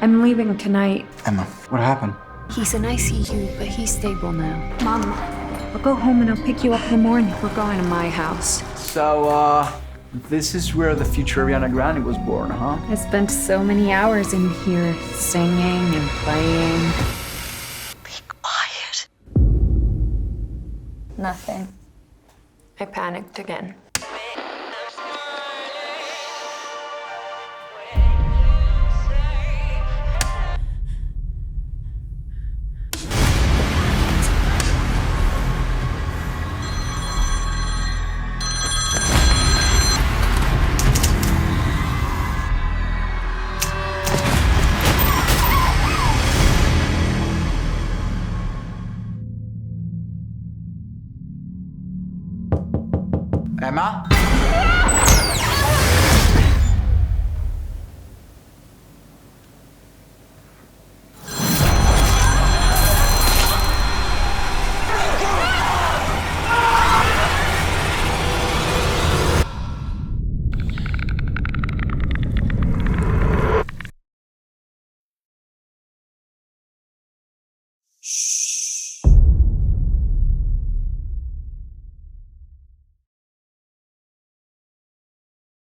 I'm leaving tonight. Emma, what happened? He's in ICU, but he's stable now. Mom, I'll go home and I'll pick you up in the morning. We're going to my house. So, this is where the future Ariana Grande was born, huh? I spent so many hours in here singing and playing. Be quiet. Nothing. I panicked again. Emma?